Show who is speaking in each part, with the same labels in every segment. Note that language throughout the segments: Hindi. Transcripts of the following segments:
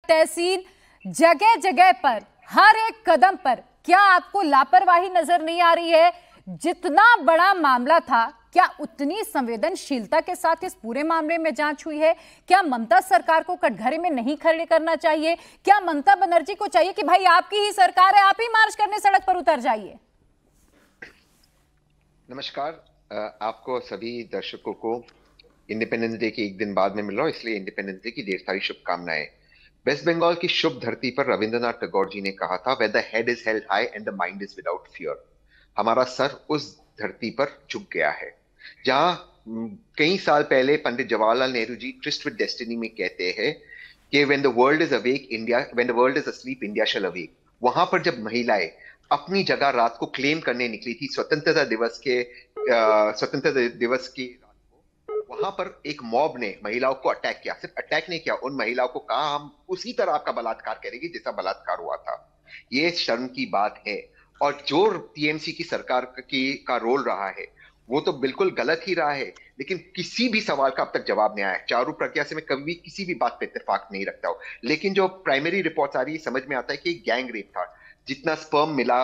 Speaker 1: तहसील, जगह जगह पर, हर एक कदम पर क्या आपको लापरवाही नजर नहीं आ रही है? जितना बड़ा मामला था, क्या उतनी संवेदनशीलता के साथ इस पूरे मामले में जांच हुई है? क्या ममता सरकार को कटघरे में नहीं खड़े करना चाहिए? क्या ममता बनर्जी को चाहिए कि भाई आपकी ही सरकार है, आप ही मार्च करने सड़क पर उतर जाइए?
Speaker 2: नमस्कार, आपको सभी दर्शकों को इंडिपेंडेंस डे के एक दिन बाद में मिल रहा हूं, इसलिए इंडिपेंडेंस डे की ढेर सारी शुभकामनाएं। वेस्ट बंगाल की शुभ धरती पर रविंद्रनाथ टैगोर जी ने कहा था, "Where the head is held high and the mind is without fear." हमारा सर उस धरती पर झुक गया है जहां कई साल पहले Pandit Jawaharlal Nehru ji tourist with destiny में कहते हैं कि when the world is awake, India, when the world is asleep, India shall awake। वहां पर जब महिलाएं अपनी जगह रात को क्लेम करने निकली थी स्वतंत्रता दिवस की रात को, वहां पर एक मॉब ने महिलाओं को अटैक किया। सिर्फ अटैक नहीं किया, उन महिलाओं को कहा, हम उसी तरह आपका बलात्कार करेंगे जैसा बलात्कार हुआ था। ये शर्म की बात है। और जो टीएमसी की सरकार का रोल रहा है वो तो बिल्कुल गलत ही रहा है, लेकिन किसी भी सवाल का अब तक जवाब नहीं आया। चारू प्रज्ञा से मैं कभी किसी भी बात पे इत्तेफाक नहीं रखता हूं, लेकिन जो प्राइमरी रिपोर्ट्स आ रही है समझ में आता है कि गैंग रेप था, जितना स्पर्म मिला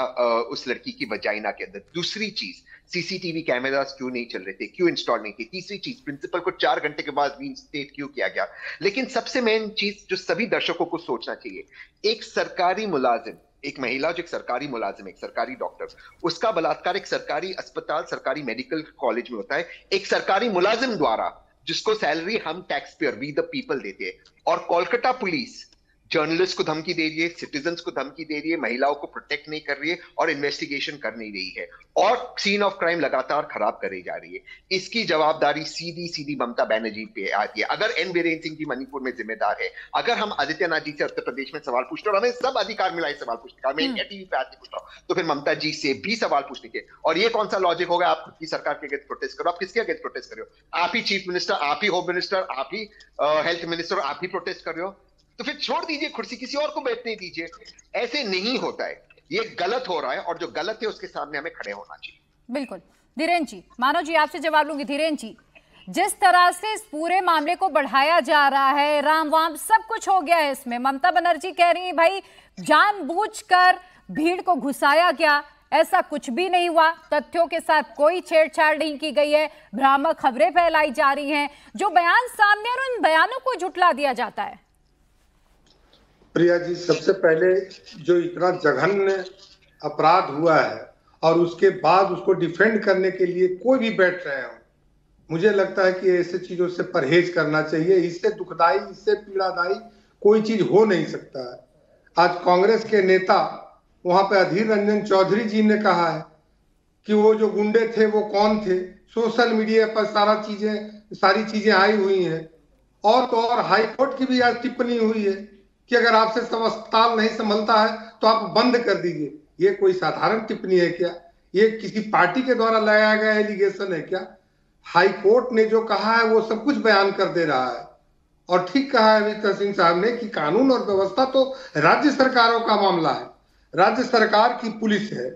Speaker 2: उस लड़की की वजाइना के अंदर। दूसरी चीज, सीसीटीवी कैमरास क्यों नहीं चल रहे थे, क्यों इंस्टॉल नहीं थे। तीसरी चीज, प्रिंसिपल को 4 घंटे के बाद रीइंस्टेट क्यों किया गया। लेकिन सबसे मेन चीज जो सभी दर्शकों को सोचना चाहिए, एक सरकारी मुलाजिम, एक महिला जो एक सरकारी मुलाजिम, एक सरकारी डॉक्टर, उसका बलात्कार एक सरकारी अस्पताल, सरकारी मेडिकल कॉलेज में होता है, एक सरकारी मुलाजिम द्वारा, जिसको सैलरी हम tax payer, we the people देते हैं। और कोलकाता पुलिस जर्नलिस्ट को धमकी दे रही है, सिटीजन्स को धमकी दे रही है, महिलाओं को प्रोटेक्ट नहीं कर रही है और इन्वेस्टिगेशन कर नहीं रही है, और सीन ऑफ क्राइम लगातार खराब करी जा रही है। इसकी जवाबदारी सीधी सीधी ममता बनर्जी पे आती है। अगर एन बीरेन सिंह जी मणिपुर में जिम्मेदार है, अगर हम आदित्यनाथ जी से उत्तर प्रदेश में सवाल पूछते और हमें सब अधिकार मिला है सवाल पूछने का, मैं इंडिया टीवी पे आके पूछता हूँ, तो फिर ममता जी से भी सवाल पूछने के। और ये कौन सा लॉजिक होगा, आप खुद की सरकार के अगेंस्ट प्रोटेस्ट करो। आप किसके अगेंस्ट प्रोटेस्ट कर रहे हो? आप ही चीफ मिनिस्टर, आप ही होम मिनिस्टर, आप ही हेल्थ मिनिस्टर, आप ही प्रोटेस्ट कर रहे हो। तो फिर छोड़ दीजिए कुर्सी, किसी और को बैठने दीजिए। ऐसे नहीं होता है, ये गलत हो रहा है, और जो गलत है उसके सामने हमें खड़े होना चाहिए।
Speaker 1: बिल्कुल। धीरेन जी, मानव जी आपसे जवाब लूंगी। धीरेन जी, जिस तरह से इस पूरे मामले को बढ़ाया जा रहा है, राम वाम सब कुछ हो गया है इसमें, ममता बनर्जी कह रही है भाई जानबूझकर भीड़ को घुसाया गया, ऐसा कुछ भी नहीं हुआ, तथ्यों के साथ कोई छेड़छाड़ नहीं की गई है, भ्रामक खबरें फैलाई जा रही हैं, जो बयान सामने और उन बयानों को झुठला दिया जाता है।
Speaker 3: प्रिया जी, सबसे पहले जो इतना जघन्य अपराध हुआ है और उसके बाद उसको डिफेंड करने के लिए कोई भी बैठ रहे हो, मुझे लगता है कि ऐसे चीजों से परहेज करना चाहिए। इससे दुखदाई, इससे पीड़ादायी कोई चीज हो नहीं सकता है। आज कांग्रेस के नेता वहां पे अधीर रंजन चौधरी जी ने कहा है कि वो जो गुंडे थे वो कौन थे। सोशल मीडिया पर सारी चीजें आई हुई हैं। और तो और हाईकोर्ट की भी आज टिप्पणी हुई है कि अगर आपसे सब अस्पताल नहीं संभलता है तो आप बंद कर दीजिए। ये कोई साधारण टिप्पणी है क्या? ये किसी पार्टी के द्वारा लगाया गया एलिगेशन है क्या? हाई कोर्ट ने जो कहा है वो सब कुछ बयान कर दे रहा है। और ठीक कहा है अमित सिंह साहब ने कि कानून और व्यवस्था तो राज्य सरकारों का मामला है, राज्य सरकार की पुलिस है।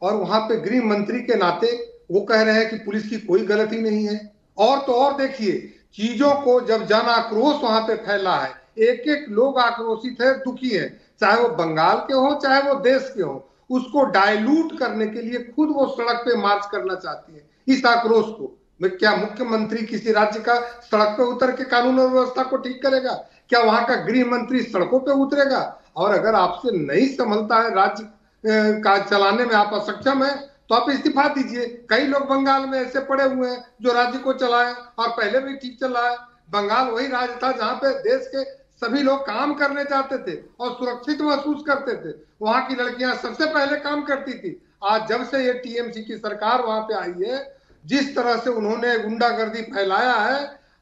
Speaker 3: और वहां पे गृह मंत्री के नाते वो कह रहे हैं कि पुलिस की कोई गलती नहीं है। और तो और देखिए, चीजों को जब जन आक्रोश वहां पे फैला है, एक एक लोग आक्रोशित है, दुखी है, चाहे वो बंगाल के हो चाहे वो देश के हो, उसको डाइल्यूट करने के लिए खुद वो सड़क पे मार्च करना चाहती है। इस आक्रोश को क्या मुख्यमंत्री किसी राज्य का सड़क पे उतर के कानून और व्यवस्था को ठीक करेगा? क्या वहां का गृह मंत्री सड़कों पे उतरेगा? और अगर आपसे नहीं संभलता है, राज्य का चलाने में आप असक्षम है, तो आप इस्तीफा दीजिए। कई लोग बंगाल में ऐसे पड़े हुए हैं जो राज्य को चलाए और पहले भी ठीक चला है। बंगाल वही राज्य था जहां पे देश के सभी लोग काम करने जाते थे और सुरक्षित महसूस करते थे। वहां की लड़कियां सबसे पहले काम करती थी। आज जब से ये टीएमसी की सरकार वहां पे आई है, जिस तरह से उन्होंने गुंडागर्दी फैलाया है,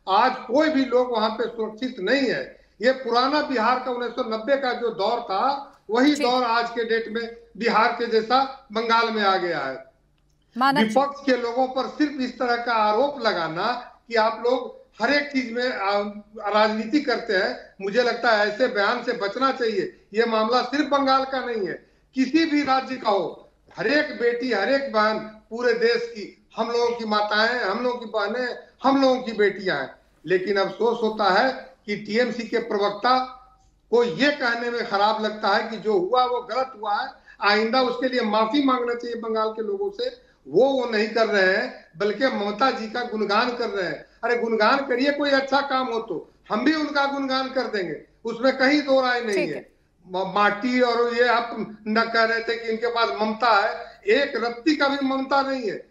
Speaker 3: आज कोई भी लोग वहां पे सुरक्षित नहीं है। ये पुराना बिहार का 1990 का जो दौर था, वही दौर आज के डेट में बिहार के जैसा बंगाल में आ गया है। विपक्ष के लोगों पर सिर्फ इस तरह का आरोप लगाना कि आप लोग हर एक चीज में राजनीति करते हैं, मुझे लगता है ऐसे बयान से बचना चाहिए। ये मामला सिर्फ बंगाल का नहीं है, किसी भी राज्य का हो, हर एक बेटी, हर एक बहन पूरे देश की, हम लोगों की माताएं, हम लोगों की बहनें, हम लोगों की बेटियां हैं। लेकिन अफसोस होता है कि टीएमसी के प्रवक्ता को ये कहने में खराब लगता है कि जो हुआ वो गलत हुआ है, आइंदा उसके लिए माफी मांगना चाहिए बंगाल के लोगों से। वो नहीं कर रहे हैं, बल्कि ममता जी का गुणगान कर रहे हैं। अरे गुणगान करिए, कोई अच्छा काम हो तो हम भी उनका गुणगान कर देंगे, उसमें कहीं दो राय नहीं है। माटी और ये आप न कह रहे थे कि इनके पास ममता है, एक रत्ती का भी ममता नहीं है।